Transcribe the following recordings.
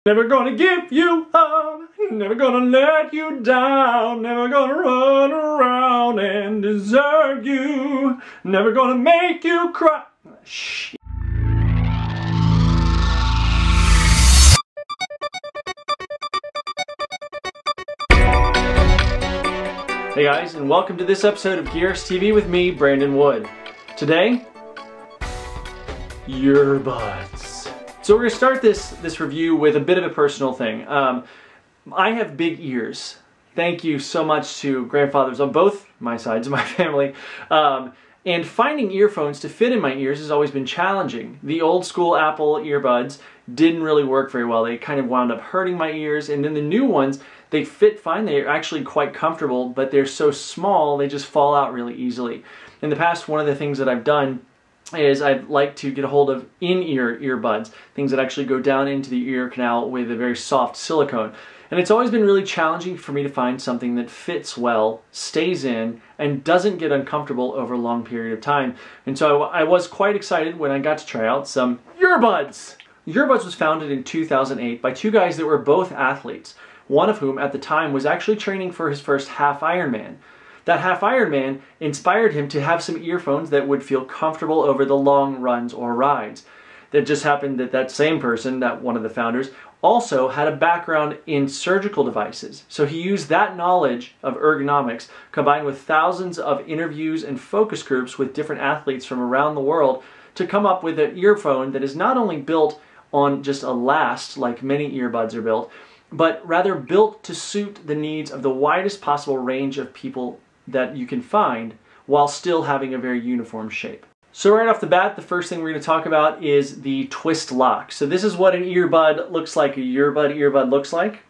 Never gonna give you up, never gonna let you down, never gonna run around and desert you, never gonna make you cry. Shit. Hey guys, and welcome to this episode of Gearist TV with me, Brandon Wood. Today, Yurbuds. So we're going to start this review with a bit of a personal thing. I have big ears. Thank you so much to grandfathers on both my sides of my family. And finding earphones to fit in my ears has always been challenging. The old school Apple earbuds didn't really work very well. They kind of wound up hurting my ears, and then the new ones, they fit fine. They're actually quite comfortable, but they're so small they just fall out really easily. In the past, one of the things that I've done is I'd like to get a hold of in-ear earbuds, things that actually go down into the ear canal with a very soft silicone. And it's always been really challenging for me to find something that fits well, stays in, and doesn't get uncomfortable over a long period of time. And so I was quite excited when I got to try out some Yurbuds. Yurbuds was founded in 2008 by two guys that were both athletes, one of whom at the time was actually training for his first half Ironman. That half Ironman inspired him to have some earphones that would feel comfortable over the long runs or rides. It just happened that that same person, that one of the founders, also had a background in surgical devices. So he used that knowledge of ergonomics combined with thousands of interviews and focus groups with different athletes from around the world to come up with an earphone that is not only built on just a last like many earbuds are built, but rather built to suit the needs of the widest possible range of people that you can find while still having a very uniform shape. So right off the bat, the first thing we're going to talk about is the twist lock. So this is what an earbud looks like, a earbud looks like.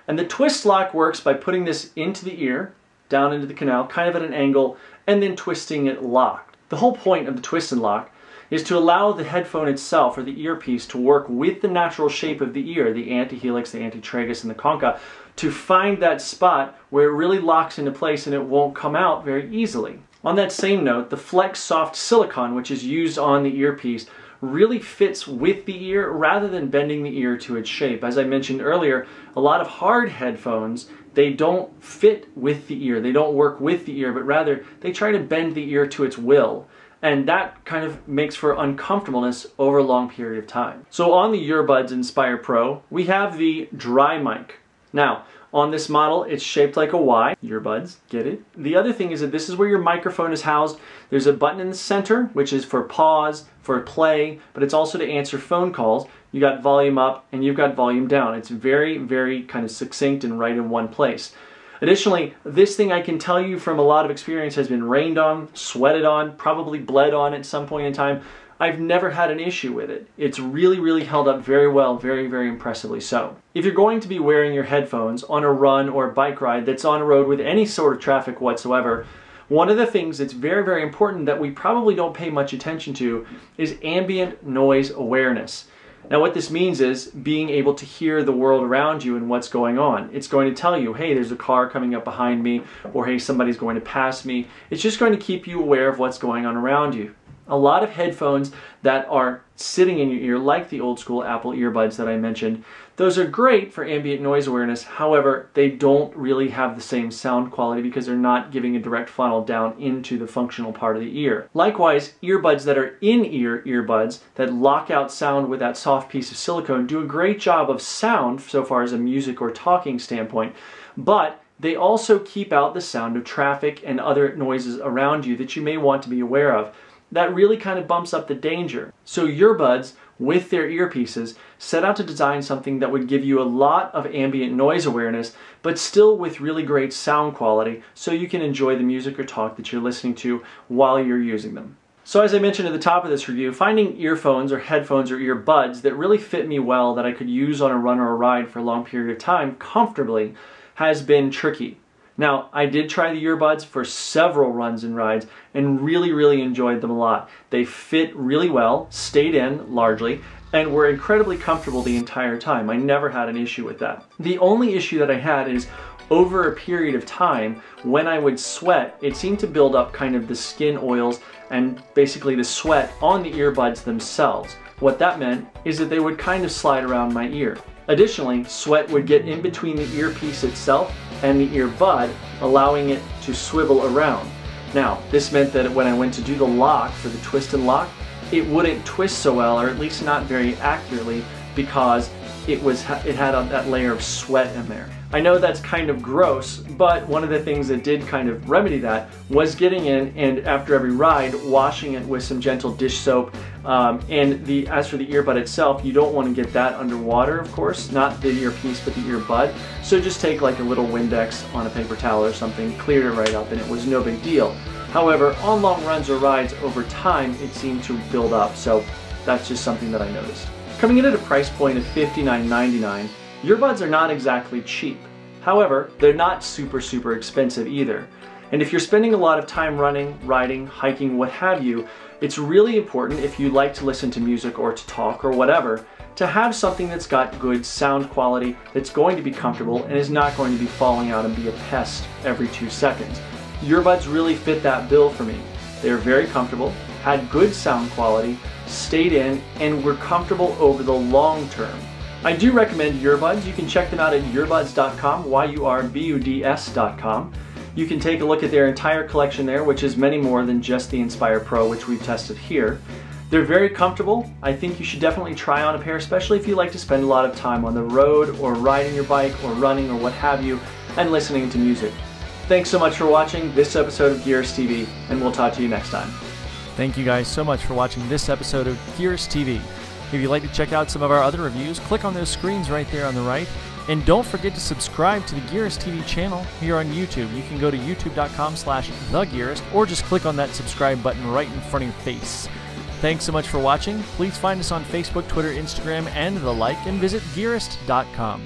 And the twist lock works by putting this into the ear, down into the canal, kind of at an angle, and then twisting it locked. The whole point of the twist and lock is to allow the headphone itself, or the earpiece, to work with the natural shape of the ear, the antihelix, the antitragus, and the concha, to find that spot where it really locks into place and it won't come out very easily. On that same note, the Flex Soft Silicone, which is used on the earpiece, really fits with the ear rather than bending the ear to its shape. As I mentioned earlier, a lot of hard headphones, they don't fit with the ear, they don't work with the ear, but rather they try to bend the ear to its will. And that kind of makes for uncomfortableness over a long period of time. So on the Yurbuds Inspire Pro, we have the dry mic. Now, on this model, it's shaped like a Y. Yurbuds, get it? The other thing is that this is where your microphone is housed. There's a button in the center, which is for pause, for play, but it's also to answer phone calls. You got volume up and you've got volume down. It's very, very kind of succinct and right in one place. Additionally, this thing I can tell you from a lot of experience has been rained on, sweated on, probably bled on at some point in time. I've never had an issue with it. It's really, really held up very well, very, very impressively so. If you're going to be wearing your headphones on a run or a bike ride that's on a road with any sort of traffic whatsoever, one of the things that's very, very important that we probably don't pay much attention to is ambient noise awareness. Now what this means is being able to hear the world around you and what's going on. It's going to tell you, hey, there's a car coming up behind me, or hey, somebody's going to pass me. It's just going to keep you aware of what's going on around you. A lot of headphones that are sitting in your ear, like the old school Apple earbuds that I mentioned, those are great for ambient noise awareness. However, they don't really have the same sound quality because they're not giving a direct funnel down into the functional part of the ear. Likewise, earbuds that are in-ear earbuds that lock out sound with that soft piece of silicone do a great job of sound so far as a music or talking standpoint, but they also keep out the sound of traffic and other noises around you that you may want to be aware of. That really kind of bumps up the danger. So Yurbuds, with their earpieces, set out to design something that would give you a lot of ambient noise awareness, but still with really great sound quality, so you can enjoy the music or talk that you're listening to while you're using them. So as I mentioned at the top of this review, finding earphones or headphones or earbuds that really fit me well, that I could use on a run or a ride for a long period of time comfortably, has been tricky. Now, I did try the earbuds for several runs and rides and really, really enjoyed them a lot. They fit really well, stayed in largely, and were incredibly comfortable the entire time. I never had an issue with that. The only issue that I had is over a period of time, when I would sweat, it seemed to build up kind of the skin oils and basically the sweat on the earbuds themselves. What that meant is that they would kind of slide around my ear. Additionally, sweat would get in between the earpiece itself and the earbud, allowing it to swivel around. Now, this meant that when I went to do the lock for the twist and lock, it wouldn't twist so well, or at least not very accurately, because it had that layer of sweat in there. I know that's kind of gross, but one of the things that did kind of remedy that was getting in and after every ride, washing it with some gentle dish soap. As for the earbud itself, you don't want to get that underwater, of course, not the earpiece, but the earbud. So just take like a little Windex on a paper towel or something, cleared it right up, and it was no big deal. However, on long runs or rides over time, it seemed to build up, so that's just something that I noticed. Coming in at a price point of $59.99, earbuds are not exactly cheap. However, they're not super expensive either. And if you're spending a lot of time running, riding, hiking, what have you, it's really important, if you like to listen to music or to talk or whatever, to have something that's got good sound quality, that's going to be comfortable and is not going to be falling out and be a pest every 2 seconds. Earbuds really fit that bill for me. They're very comfortable, had good sound quality, stayed in, and were comfortable over the long term. I do recommend Yurbuds. You can check them out at yurbuds.com, yurbuds.com. You can take a look at their entire collection there, which is many more than just the Inspire Pro, which we've tested here. They're very comfortable. I think you should definitely try on a pair, especially if you like to spend a lot of time on the road or riding your bike or running or what have you, and listening to music. Thanks so much for watching this episode of Gearist TV, and we'll talk to you next time. Thank you guys so much for watching this episode of Gearist TV. If you'd like to check out some of our other reviews, click on those screens right there on the right. And don't forget to subscribe to the Gearist TV channel here on YouTube. You can go to youtube.com/thegearist or just click on that subscribe button right in front of your face. Thanks so much for watching. Please find us on Facebook, Twitter, Instagram, and the like, and visit Gearist.com.